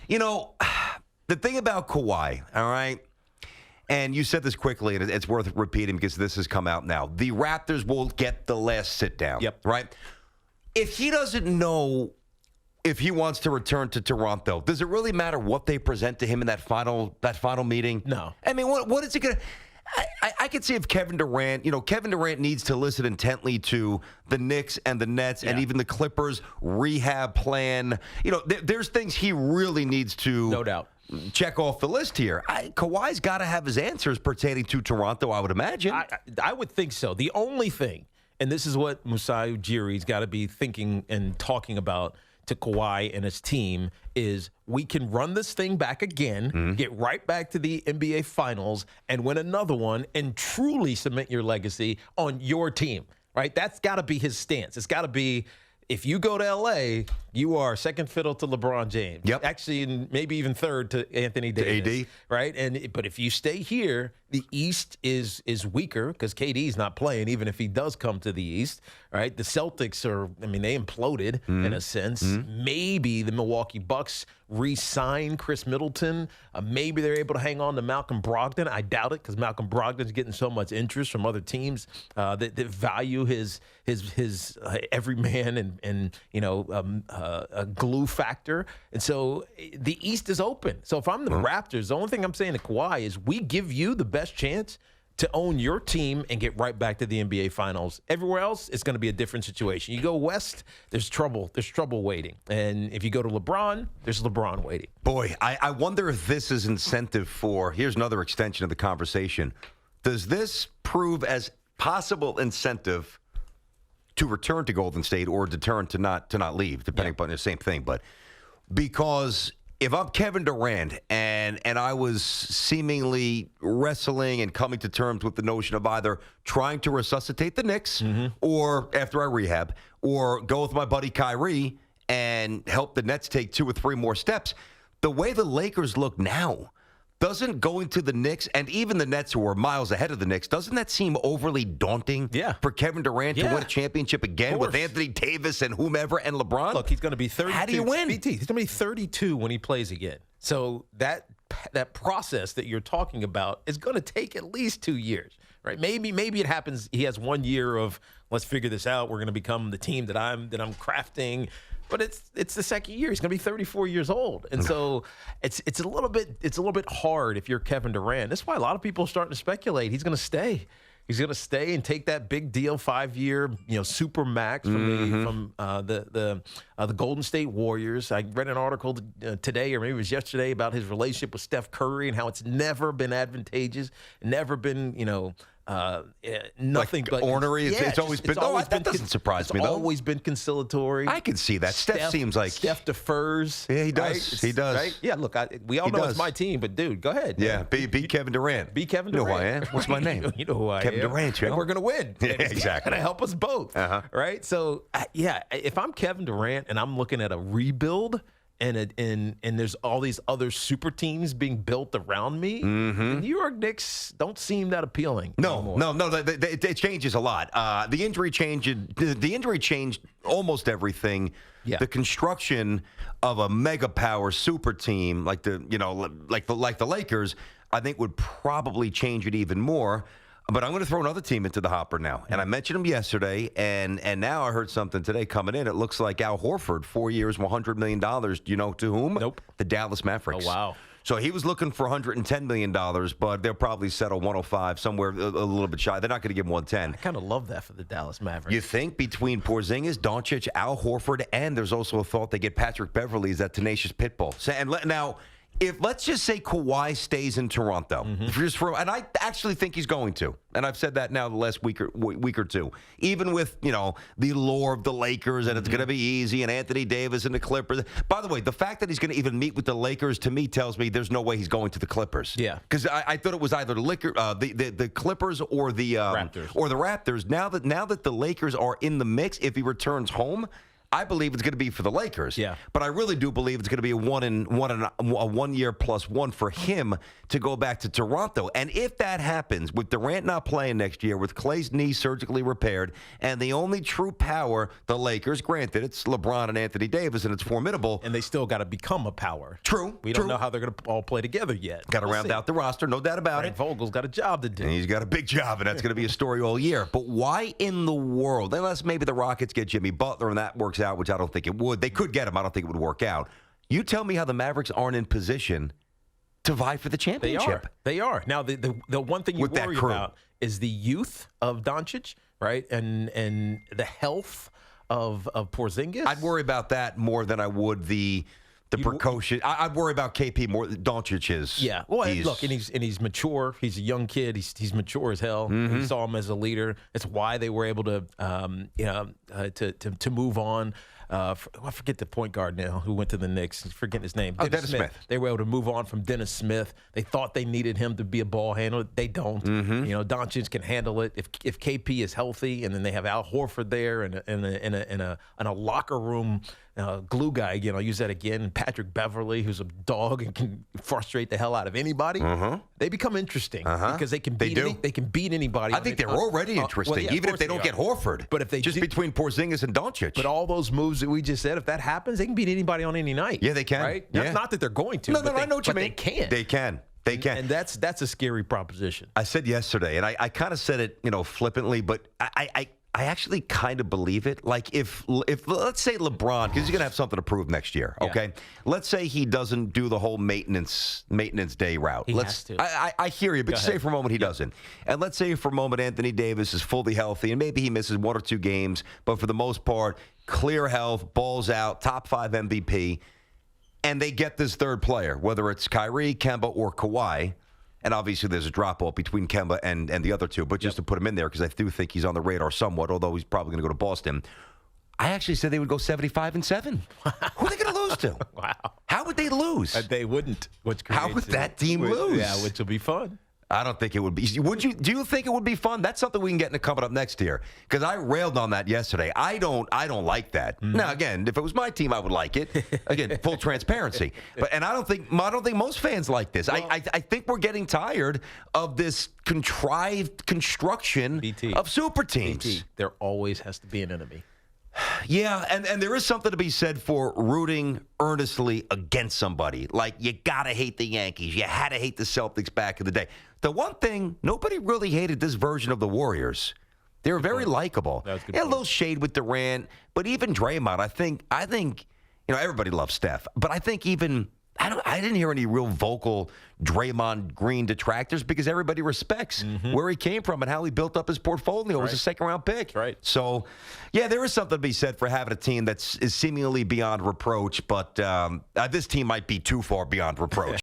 You know, the thing about Kawhi, all right, and you said this quickly, and it's worth repeating because this has come out now. The Raptors will get the last sit down. Yep. Right? If he doesn't know if he wants to return to Toronto, does it really matter what they present to him in that final meeting? No. I mean, what is it going to... I could see if Kevin Durant needs to listen intently to the Knicks and the Nets and even the Clippers rehab plan. There's things he really needs to no doubt check off the list here. Kawhi's got to have his answers pertaining to Toronto, I would imagine. I would think so. The only thing, and this is what Masai Ujiri's got to be thinking and talking about to Kawhi and his team, is we can run this thing back again, get right back to the NBA Finals, and win another one, and truly cement your legacy on your team, right? That's got to be his stance. It's got to be, if you go to L.A., you are second fiddle to LeBron James. Yep. Actually, and maybe even third to Anthony Davis. AD. Right? But if you stay here, the East is weaker because KD's not playing, even if he does come to the East. Right? The Celtics they imploded in a sense. Maybe the Milwaukee Bucks re-sign Chris Middleton. Maybe they're able to hang on to Malcolm Brogdon. I doubt it because Malcolm Brogdon's getting so much interest from other teams that value his everyman and a glue factor. And so the East is open. So if I'm the Raptors, the only thing I'm saying to Kawhi is we give you the best chance to own your team and get right back to the NBA Finals. Everywhere else, it's going to be a different situation. You go west, there's trouble. There's trouble waiting. And if you go to LeBron, there's LeBron waiting. Boy, I wonder if this is incentive for, here's another extension of the conversation. Does this prove as possible incentive to return to Golden State or deterrent to not leave, depending upon the same thing? But because if I'm Kevin Durant and I was seemingly wrestling and coming to terms with the notion of either trying to resuscitate the Knicks or after I rehab or go with my buddy Kyrie and help the Nets take 2 or 3 more steps, the way the Lakers look now, doesn't going to the Knicks and even the Nets who are miles ahead of the Knicks, doesn't that seem overly daunting for Kevin Durant to win a championship again with Anthony Davis and whomever and LeBron? Look, he's going to be 32. How do you win? BT, he's going to be 32 when he plays again. So that process that you're talking about is going to take at least 2 years, right? Maybe it happens. He has 1 year of let's figure this out. We're going to become the team that I'm crafting. But it's the second year. He's going to be 34 years old, and so it's a little bit hard if you're Kevin Durant. That's why a lot of people are starting to speculate he's going to stay. He's going to stay and take that big deal 5-year, super max from the Golden State Warriors. I read an article today, or maybe it was yesterday, about his relationship with Steph Curry and how it's never been advantageous, never been nothing like but ornery. It's always been. That doesn't surprise me though. It's always been conciliatory. I can see that. Steph seems like Steph defers. Yeah, he does. Right? He does. Right? Yeah, look, we all know it's my team, but dude, go ahead. Yeah, be Kevin Durant. Be Kevin You Durant. know who I am? What's my name? You know who I am. Kevin Durant. And we're gonna win. Yeah, exactly. Gonna help us both. Right. So if I'm Kevin Durant and I'm looking at a rebuild. And there's all these other super teams being built around me. The New York Knicks don't seem that appealing. No. It changes a lot. The injury changed almost everything. Yeah. The construction of a mega power super team like the Lakers, I think would probably change it even more. But I'm going to throw another team into the hopper now. And I mentioned them yesterday, and now I heard something today coming in. It looks like Al Horford, 4 years, $100 million. Do you know to whom? Nope. The Dallas Mavericks. Oh, wow. So he was looking for $110 million, but they'll probably settle 105, somewhere a little bit shy. They're not going to give him 110. I kind of love that for the Dallas Mavericks. You think between Porzingis, Doncic, Al Horford, and there's also a thought they get Patrick Beverley as that tenacious pit bull. Now, if let's just say Kawhi stays in Toronto, and I actually think he's going to, and I've said that now the last week or two, even with the lore of the Lakers and it's going to be easy and Anthony Davis and the Clippers. By the way, the fact that he's going to even meet with the Lakers to me tells me there's no way he's going to the Clippers. Yeah, because I thought it was either the Clippers or the Raptors. Raptors. Now that the Lakers are in the mix, if he returns home, I believe it's going to be for the Lakers. Yeah. But I really do believe it's going to be a 1 year plus one for him to go back to Toronto. And if that happens, with Durant not playing next year, with Klay's knee surgically repaired, and the only true power, the Lakers, granted, it's LeBron and Anthony Davis, and it's formidable. And they still got to become a power. True. We don't know how they're going to all play together yet. Got to round out the roster, no doubt about Frank it. Vogel's got a job to do. And he's got a big job, and that's going to be a story all year. But why in the world, unless maybe the Rockets get Jimmy Butler and that works out, which I don't think it would. They could get him. I don't think it would work out. You tell me how the Mavericks aren't in position to vie for the championship. They are. Now, the one thing you With that worry crew. about is the youth of Doncic, right? And the health of Porzingis. I'd worry about that more than I would the precaution. I'd worry about KP more than Doncic is. Yeah. Well, look, and he's mature. He's a young kid. He's mature as hell. Mm-hmm. We saw him as a leader. It's why they were able to to move on. I forget the point guard now who went to the Knicks. Forgetting his name. Dennis Smith. They were able to move on from Dennis Smith. They thought they needed him to be a ball handler. They don't. Mm-hmm. Doncic can handle it if KP is healthy, and then they have Al Horford there and a locker room glue guy. Again, I'll use that again. Patrick Beverly, who's a dog and can frustrate the hell out of anybody. They become interesting because they can beat they can beat anybody. I think they're already interesting, even if they don't get Horford. But if they just between Porzingis and Doncic. But all those moves that we just said, if that happens, they can beat anybody on any night. Yeah, they can. Right? Yeah. Not that they're going to. No, but I know what you mean. They can. They can. They can. And that's a scary proposition. I said yesterday, and I kind of said it, flippantly, but I actually kind of believe it. Like if let's say LeBron, because he's going to have something to prove next year, okay? Yeah. Let's say he doesn't do the whole maintenance day route. He has to. I hear you, but say for a moment he doesn't. And let's say for a moment Anthony Davis is fully healthy, and maybe he misses 1 or 2 games, but for the most part, clear health, balls out, top 5 MVP, and they get this third player, whether it's Kyrie, Kemba, or Kawhi. And obviously, there's a drop-off between Kemba and the other two. But just to put him in there, because I do think he's on the radar somewhat, although he's probably going to go to Boston. I actually said they would go 75-7. Who are they going to lose to? Wow. How would they lose? They wouldn't. How would that team lose? Yeah, which will be fun. I don't think it would be. Would you? Do you think it would be fun? That's something we can get into coming up next year. Because I railed on that yesterday. I don't like that. Now again, if it was my team, I would like it. Again, full transparency. And I don't think most fans like this. Well, I think we're getting tired of this contrived construction of super teams. BT, there always has to be an enemy. Yeah, and there is something to be said for rooting earnestly against somebody. Like, you got to hate the Yankees. You had to hate the Celtics back in the day. The one thing, nobody really hated this version of the Warriors. They were very likable. That was a good Yeah, a point. little shade with Durant, but even Draymond, I think everybody loves Steph, but I think even I didn't hear any real vocal Draymond Green detractors because everybody respects where he came from and how he built up his portfolio. It was a second-round pick. Right. So, yeah, there is something to be said for having a team is seemingly beyond reproach, but this team might be too far beyond reproach.